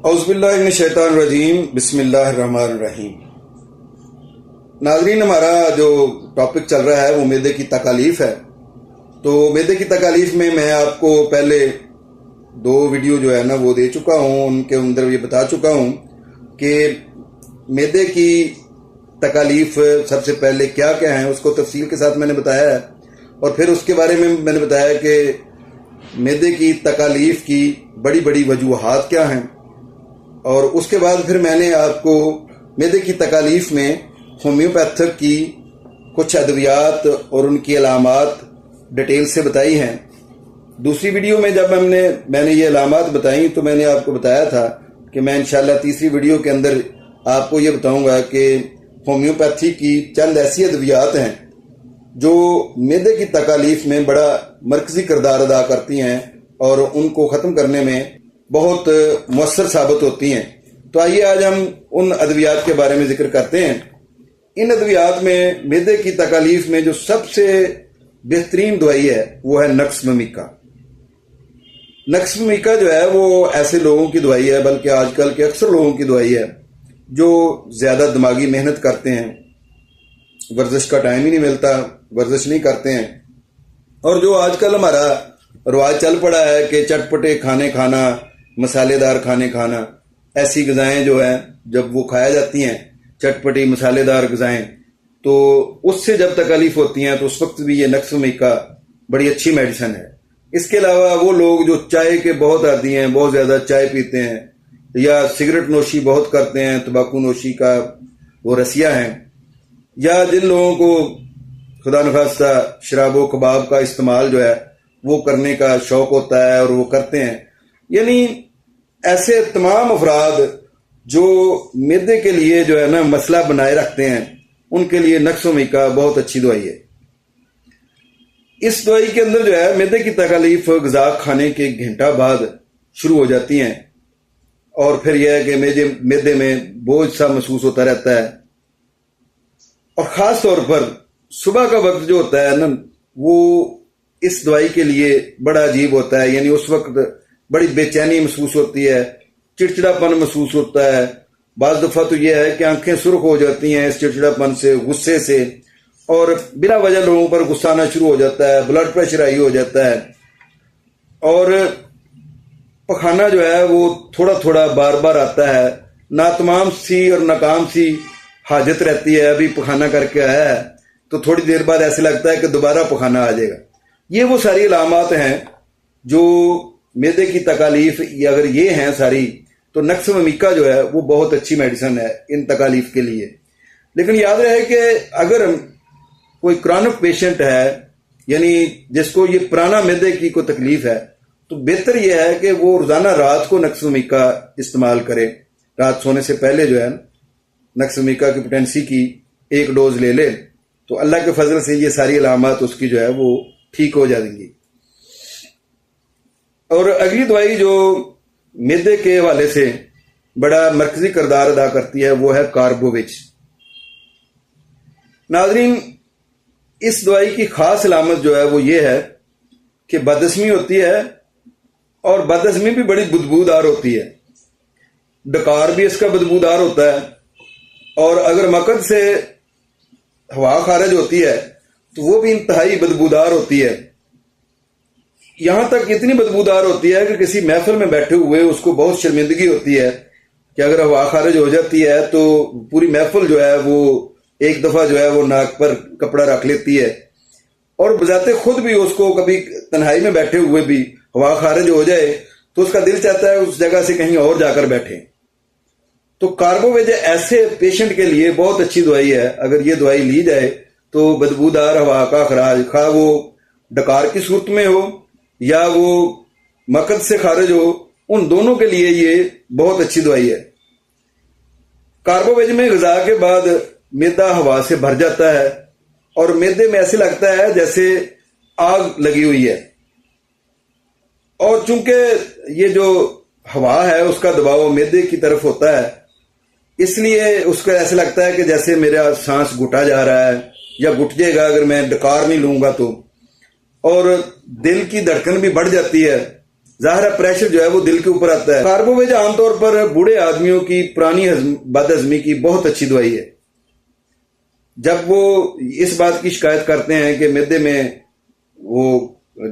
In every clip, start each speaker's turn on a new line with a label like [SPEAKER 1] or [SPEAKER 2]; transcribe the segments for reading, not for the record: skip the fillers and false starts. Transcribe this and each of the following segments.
[SPEAKER 1] اعوذ باللہ من الشیطان الرجیم، بسم اللہ الرحمن الرحیم۔ ناظرین، ہمارا جو ٹاپک چل رہا ہے وہ معدے کی تکالیف ہے۔ تو معدے کی تکالیف میں آپ کو پہلے 2 ویڈیو جو ہے نا وہ دے چکا ہوں، ان کے اندر یہ بتا چکا ہوں کہ معدے کی تکالیف سب سے پہلے کیا کیا ہیں، اس کو تفصیل کے ساتھ میں نے بتایا ہے، اور پھر اس کے بارے میں نے بتایا کہ معدے کی تکالیف کی بڑی بڑی وجوہات کیا ہیں، اور اس کے بعد پھر میں نے آپ کو معدے کی تکالیف میں ہومیوپیتھک کی کچھ ادویات اور ان کی علامات ڈیٹیل سے بتائی ہیں۔ دوسری ویڈیو میں جب میں نے یہ علامات بتائیں تو میں نے آپ کو بتایا تھا کہ میں انشاءاللہ تیسری ویڈیو کے اندر آپ کو یہ بتاؤں گا کہ ہومیوپیتھی کی چند ایسی ادویات ہیں جو معدے کی تکالیف میں بڑا مرکزی کردار ادا کرتی ہیں اور ان کو ختم کرنے میں بہت مؤثر ثابت ہوتی ہیں۔ تو آئیے آج ہم ان ادویات کے بارے میں ذکر کرتے ہیں۔ ان ادویات میں معدے کی تکالیف میں جو سب سے بہترین دوائی ہے وہ ہے نکس ومیکا۔ نکس ومیکا جو ہے وہ ایسے لوگوں کی دوائی ہے، بلکہ آج کل کے اکثر لوگوں کی دوائی ہے جو زیادہ دماغی محنت کرتے ہیں، ورزش کا ٹائم ہی نہیں ملتا، ورزش نہیں کرتے ہیں، اور جو آج کل ہمارا رواج چل پڑا ہے کہ چٹپٹے کھانے کھانا، مسالے دار کھانے کھانا، ایسی غذائیں جو ہیں جب وہ کھایا جاتی ہیں چٹپٹی مسالے دار غذائیں، تو اس سے جب تکالیف ہوتی ہیں تو اس وقت بھی یہ نکس ومیکا بڑی اچھی میڈیسن ہے۔ اس کے علاوہ وہ لوگ جو چائے کے بہت عادی ہیں، بہت زیادہ چائے پیتے ہیں، یا سگریٹ نوشی بہت کرتے ہیں، تمباکو نوشی کا وہ رسیا ہیں، یا جن لوگوں کو خدا نخواستہ شراب و کباب کا استعمال جو ہے وہ کرنے کا شوق ہوتا ہے اور وہ کرتے ہیں، یعنی ایسے تمام افراد جو معدے کے لیے جو ہے نا مسئلہ بنائے رکھتے ہیں، ان کے لیے نکس ومیکا بہت اچھی دوائی ہے۔ اس دوائی کے اندر جو ہے معدے کی تکالیف غذا کھانے کے 1 گھنٹہ بعد شروع ہو جاتی ہیں، اور پھر یہ ہے کہ معدے میں بوجھ سا محسوس ہوتا رہتا ہے، اور خاص طور پر صبح کا وقت جو ہوتا ہے نا وہ اس دوائی کے لیے بڑا عجیب ہوتا ہے، یعنی اس وقت بڑی بے چینی محسوس ہوتی ہے، چڑچڑاپن محسوس ہوتا ہے، بعض دفعہ تو یہ ہے کہ آنکھیں سرخ ہو جاتی ہیں اس چڑچڑاپن سے، غصے سے، اور بلا وجہ لوگوں پر غصہ آنا شروع ہو جاتا ہے، بلڈ پریشر ہائی ہو جاتا ہے، اور پخانہ جو ہے وہ تھوڑا تھوڑا بار بار آتا ہے، ناتمام سی اور ناکام سی حاجت رہتی ہے، ابھی پخانہ کر کے آیا ہے تو تھوڑی دیر بعد ایسے لگتا ہے کہ دوبارہ پخانہ آ جائے گا۔ یہ وہ ساری علامات ہیں جو معدے کی تکالیف، اگر یہ ہیں ساری، تو نکس ومیکا جو ہے وہ بہت اچھی میڈیسن ہے ان تکالیف کے لیے۔ لیکن یاد رہے کہ اگر کوئی کرونک پیشنٹ ہے، یعنی جس کو یہ پرانا معدے کی کوئی تکلیف ہے، تو بہتر یہ ہے کہ وہ روزانہ رات کو نکس ومیکا استعمال کرے، رات سونے سے پہلے جو ہے نکس ومیکا کی پوٹینسی کی 1 ڈوز لے لے، تو اللہ کے فضل سے یہ ساری علامات اس کی جو ہے وہ ٹھیک ہو جائیں گی۔ اور اگلی دوائی جو معدے کے حوالے سے بڑا مرکزی کردار ادا کرتی ہے وہ ہے کاربووچ۔ ناظرین، اس دوائی کی خاص علامت جو ہے وہ یہ ہے کہ بدہضمی ہوتی ہے، اور بدہضمی بھی بڑی بدبودار ہوتی ہے، ڈکار بھی اس کا بدبودار ہوتا ہے، اور اگر مقد سے ہوا خارج ہوتی ہے تو وہ بھی انتہائی بدبودار ہوتی ہے، یہاں تک اتنی بدبودار ہوتی ہے کہ کسی محفل میں بیٹھے ہوئے اس کو بہت شرمندگی ہوتی ہے کہ اگر ہوا خارج ہو جاتی ہے تو پوری محفل جو ہے وہ ایک دفعہ جو ہے وہ ناک پر کپڑا رکھ لیتی ہے، اور بذات خود بھی اس کو کبھی تنہائی میں بیٹھے ہوئے بھی ہوا خارج ہو جائے تو اس کا دل چاہتا ہے اس جگہ سے کہیں اور جا کر بیٹھے۔ تو کاربووچ ایسے پیشنٹ کے لیے بہت اچھی دوائی ہے، اگر یہ دوائی لی جائے تو بدبودار ہوا کا خراج، خواہ وہ ڈکار کی صورت میں ہو یا وہ مقد سے خارج ہو، ان دونوں کے لیے یہ بہت اچھی دوائی ہے۔ کاربووچ میں غذا کے بعد معدہ ہوا سے بھر جاتا ہے، اور معدے میں ایسے لگتا ہے جیسے آگ لگی ہوئی ہے، اور چونکہ یہ جو ہوا ہے اس کا دباؤ معدے کی طرف ہوتا ہے، اس لیے اس کو ایسے لگتا ہے کہ جیسے میرا سانس گھٹا جا رہا ہے یا گھٹ جائے گا اگر میں ڈکار نہیں لوں گا تو، اور دل کی دھڑکن بھی بڑھ جاتی ہے، ظاہر ہے پریشر جو ہے وہ دل کے اوپر آتا ہے۔ کاربوویج عام طور پر بوڑھے آدمیوں کی پرانی بد ہضمی کی بہت اچھی دوائی ہے۔ جب وہ اس بات کی شکایت کرتے ہیں کہ معدے میں وہ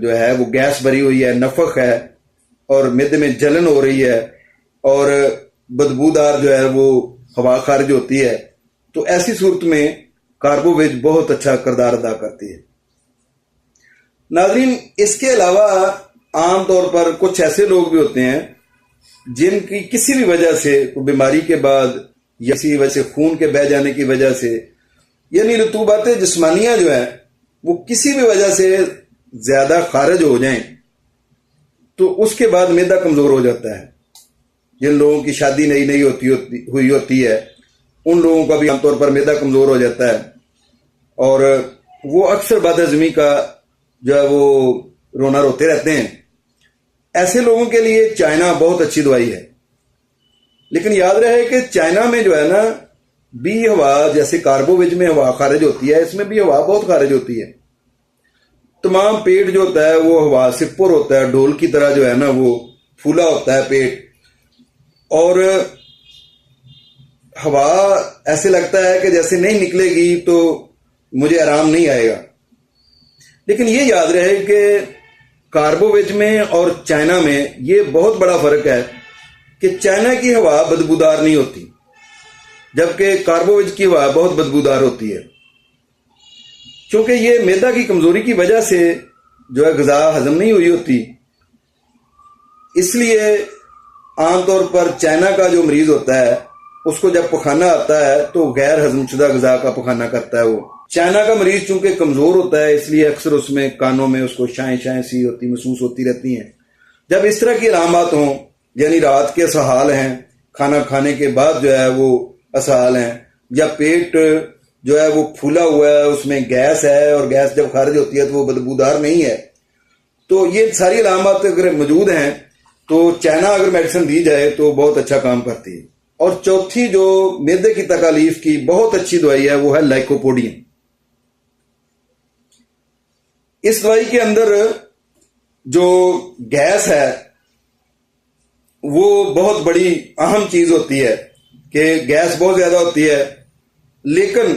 [SPEAKER 1] جو ہے وہ گیس بھری ہوئی ہے، نفخ ہے، اور معدے میں جلن ہو رہی ہے، اور بدبودار جو ہے وہ ہوا خارج ہوتی ہے، تو ایسی صورت میں کاربوویج بہت اچھا کردار ادا کرتی ہے۔ ناظرین، اس کے علاوہ عام طور پر کچھ ایسے لوگ بھی ہوتے ہیں جن کی کسی بھی وجہ سے بیماری کے بعد یا کسی وجہ سے خون کے بہہ جانے کی وجہ سے، یعنی رطوبات جسمانیہ جو ہے وہ کسی بھی وجہ سے زیادہ خارج ہو جائیں تو اس کے بعد معدہ کمزور ہو جاتا ہے۔ جن لوگوں کی شادی نئی نئی ہوئی ہوتی ہے ان لوگوں کا بھی عام طور پر معدہ کمزور ہو جاتا ہے، اور وہ اکثر بد ہضمی کا جو ہے وہ رونا روتے رہتے ہیں۔ ایسے لوگوں کے لیے چائنا بہت اچھی دوائی ہے، لیکن یاد رہے کہ چائنا میں جو ہے نا بھی ہوا، جیسے کاربوویج میں ہوا خارج ہوتی ہے، اس میں بھی ہوا بہت خارج ہوتی ہے۔ تمام پیٹ جو ہوتا ہے وہ ہوا سے پر ہوتا ہے، ڈھول کی طرح جو ہے نا وہ پھولا ہوتا ہے پیٹ، اور ہوا ایسے لگتا ہے کہ جیسے نہیں نکلے گی تو مجھے آرام نہیں آئے گا۔ لیکن یہ یاد رہے کہ کاربوویج میں اور چائنا میں یہ بہت بڑا فرق ہے کہ چائنا کی ہوا بدبودار نہیں ہوتی، جبکہ کاربوویج کی ہوا بہت بدبودار ہوتی ہے، کیونکہ یہ معدہ کی کمزوری کی وجہ سے جو ہے غذا ہضم نہیں ہوئی ہوتی۔ اس لیے عام طور پر چائنا کا جو مریض ہوتا ہے اس کو جب پخانہ آتا ہے تو غیر ہضم شدہ غذا کا پخانہ کرتا ہے۔ وہ چائنا کا مریض چونکہ کمزور ہوتا ہے اس لیے اکثر اس میں کانوں میں اس کو شائیں شائیں سی ہوتی محسوس ہوتی رہتی ہیں۔ جب اس طرح کی علامات ہوں، یعنی رات کے اسہال ہیں، کھانا کھانے کے بعد جو ہے وہ اسہال ہیں، یا پیٹ جو ہے وہ پھولا ہوا ہے، اس میں گیس ہے اور گیس جب خارج ہوتی ہے تو وہ بدبودار نہیں ہے، تو یہ ساری علامات اگر موجود ہیں تو چائنا اگر میڈیسن دی جائے تو بہت اچھا کام کرتی ہے۔ اور چوتھی جو معدے کی تکالیف کی بہت اچھی دوائی ہے وہ ہے لائکوپوڈیم۔ اس دوائی کے اندر جو گیس ہے وہ بہت بڑی اہم چیز ہوتی ہے کہ گیس بہت زیادہ ہوتی ہے، لیکن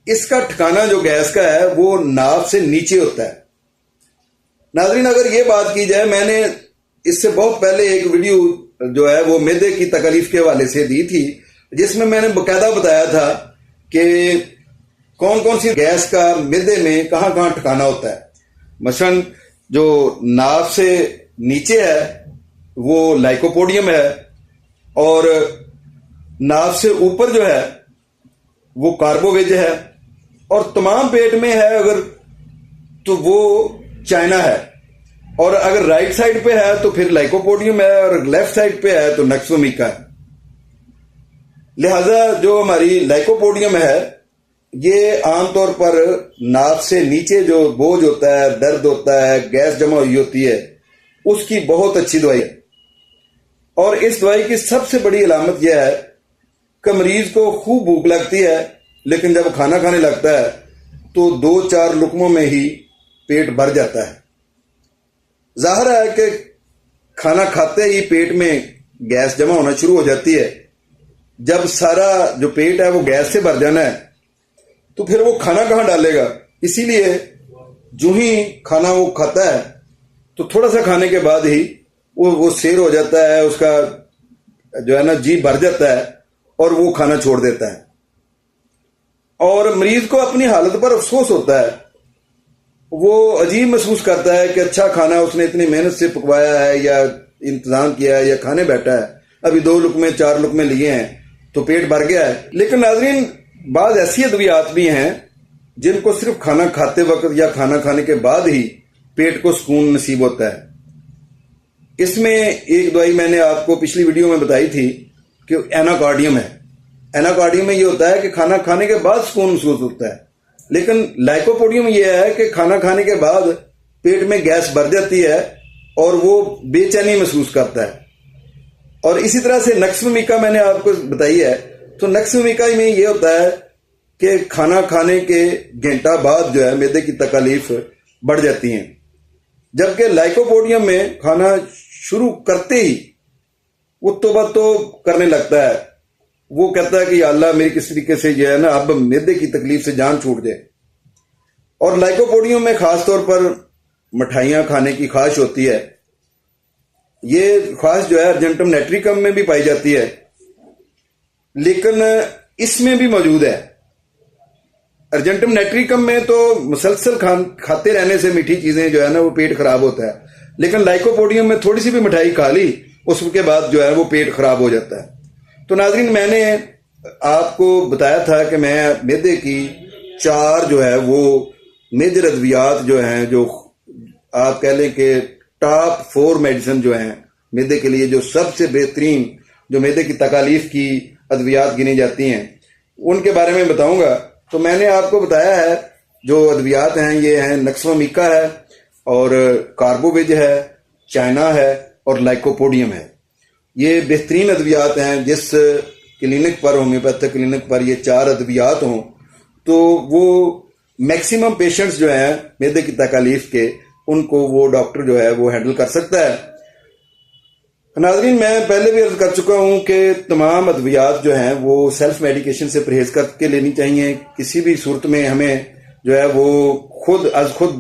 [SPEAKER 1] اس کا ٹھکانہ جو گیس کا ہے وہ ناف سے نیچے ہوتا ہے۔ ناظرین، اگر یہ بات کی جائے، میں نے اس سے بہت پہلے ایک ویڈیو جو ہے وہ معدے کی تکلیف کے حوالے سے دی تھی، جس میں نے باقاعدہ بتایا تھا کہ کون کون سی گیس کا معدے میں کہاں کہاں ٹھکانہ ہوتا ہے۔ مثلا جو ناف سے نیچے ہے وہ لائکوپوڈیم ہے، اور ناف سے اوپر جو ہے وہ کاربوویج ہے، اور تمام پیٹ میں ہے اگر تو وہ چائنا ہے، اور اگر رائٹ سائڈ پہ ہے تو پھر لائکوپوڈیم ہے، اور لیفٹ سائڈ پہ ہے تو نکسومیکا ہے۔ لہذا جو ہماری لائکوپوڈیم ہے یہ عام طور پر ناف سے نیچے جو بوجھ ہوتا ہے، درد ہوتا ہے، گیس جمع ہوئی ہوتی ہے، اس کی بہت اچھی دوائی ہے۔ اور اس دوائی کی سب سے بڑی علامت یہ ہے کہ مریض کو خوب بھوک لگتی ہے، لیکن جب کھانا کھانے لگتا ہے تو 2-4 لقموں میں ہی پیٹ بھر جاتا ہے۔ ظاہر ہے کہ کھانا کھاتے ہی پیٹ میں گیس جمع ہونا شروع ہو جاتی ہے۔ جب سارا جو پیٹ ہے وہ گیس سے بھر جانا ہے تو پھر وہ کھانا کہاں ڈالے گا؟ اسی لیے جو ہی کھانا وہ کھاتا ہے تو تھوڑا سا کھانے کے بعد ہی وہ سیر ہو جاتا ہے، اس کا جو ہے نا جی بھر جاتا ہے اور وہ کھانا چھوڑ دیتا ہے، اور مریض کو اپنی حالت پر افسوس ہوتا ہے۔ وہ عجیب محسوس کرتا ہے کہ اچھا کھانا اس نے اتنی محنت سے پکوایا ہے یا انتظام کیا ہے یا کھانے بیٹھا ہے، ابھی 2 لقمے 4 لقمے لیے ہیں تو پیٹ بھر گیا ہے۔ لیکن ناظرین، بعض ایسی ادویات بھی ہیں جن کو صرف کھانا کھاتے وقت یا کھانا کھانے کے بعد ہی پیٹ کو سکون نصیب ہوتا ہے۔ اس میں ایک دوائی میں نے آپ کو پچھلی ویڈیو میں بتائی تھی کہ ایناکارڈیم ہے۔ ایناکارڈیم میں یہ ہوتا ہے کہ کھانا کھانے کے بعد سکون محسوس ہوتا ہے، لیکن لائکوپوڈیم یہ ہے کہ کھانا کھانے کے بعد پیٹ میں گیس بھر جاتی ہے اور وہ بے چینی محسوس کرتا ہے۔ اور اسی طرح سے نکسومیکا میں نے آپ کو بتائی ہے، تو نکسومیکا میں یہ ہوتا ہے کہ کھانا کھانے کے گھنٹہ بعد جو ہے معدے کی تکالیف بڑھ جاتی ہیں، جبکہ لائکوپوڈیم میں کھانا شروع کرتے ہی وہ توبہ تو کرنے لگتا ہے. وہ کہتا ہے کہ یا اللہ میری کس طریقے سے جو ہے نا اب معدے کی تکلیف سے جان چھوٹ جائے. اور لائکوپوڈیم میں خاص طور پر مٹھائیاں کھانے کی خواہش ہوتی ہے. یہ خواہش جو ہے ارجنٹم نیٹریکم میں بھی پائی جاتی ہے، لیکن اس میں بھی موجود ہے. ارجنٹم نیٹریکم میں تو مسلسل کھاتے رہنے سے میٹھی چیزیں جو ہے نا وہ پیٹ خراب ہوتا ہے، لیکن لائکوپوڈیم میں تھوڑی سی بھی مٹھائی کھا لی اس کے بعد جو ہے وہ پیٹ خراب ہو جاتا ہے. تو ناظرین، میں نے آپ کو بتایا تھا کہ میں معدے کی 4 جو ہے وہ میجر ادویات جو ہیں، جو آپ کہہ لیں کہ ٹاپ 4 میڈیسن جو ہیں معدے کے لیے، جو سب سے بہترین جو معدے کی تکالیف کی ادویات گنی جاتی ہیں، ان کے بارے میں بتاؤں گا. تو میں نے آپ کو بتایا ہے جو ادویات ہیں یہ ہیں نکسومیکا ہے اور کاربوویج ہے، چائنا ہے اور لائکوپوڈیم ہے. یہ بہترین ادویات ہیں. جس کلینک پر، ہومیوپیتھک کلینک پر یہ 4 ادویات ہوں تو وہ میکسیمم پیشنٹس جو ہیں معدے کی تکالیف کے، ان کو وہ ڈاکٹر جو ہے وہ ہینڈل کر سکتا ہے. ناظرین، میں پہلے بھی عرض کر چکا ہوں کہ تمام ادویات جو ہیں وہ سیلف میڈیکیشن سے پرہیز کر کے لینی چاہیے. کسی بھی صورت میں ہمیں جو ہے وہ خود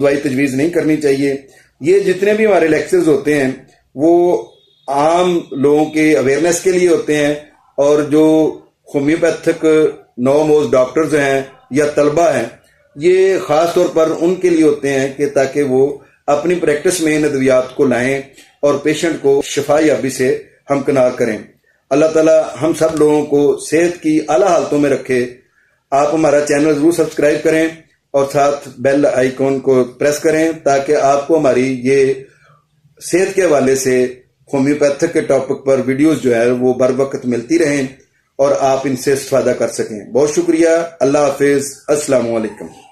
[SPEAKER 1] دوائی تجویز نہیں کرنی چاہیے. یہ جتنے بھی ہمارے لیکچرز ہوتے ہیں وہ عام لوگوں کے اویئرنیس کے لیے ہوتے ہیں، اور جو ہومیوپیتھک نوموز ڈاکٹرز ہیں یا طلبہ ہیں یہ خاص طور پر ان کے لیے ہوتے ہیں کہ تاکہ وہ اپنی پریکٹس میں ان ادویات کو لائیں اور پیشنٹ کو شفا یابی سے ہمکنار کریں. اللہ تعالی ہم سب لوگوں کو صحت کی اعلیٰ حالتوں میں رکھے. آپ ہمارا چینل ضرور سبسکرائب کریں اور ساتھ بیل آئیکن کو پریس کریں تاکہ آپ کو ہماری یہ صحت کے حوالے سے ہومیوپیتھک کے ٹاپک پر ویڈیوز جو ہے وہ بر وقت ملتی رہیں اور آپ ان سے استفادہ کر سکیں. بہت شکریہ. اللہ حافظ. السلام علیکم.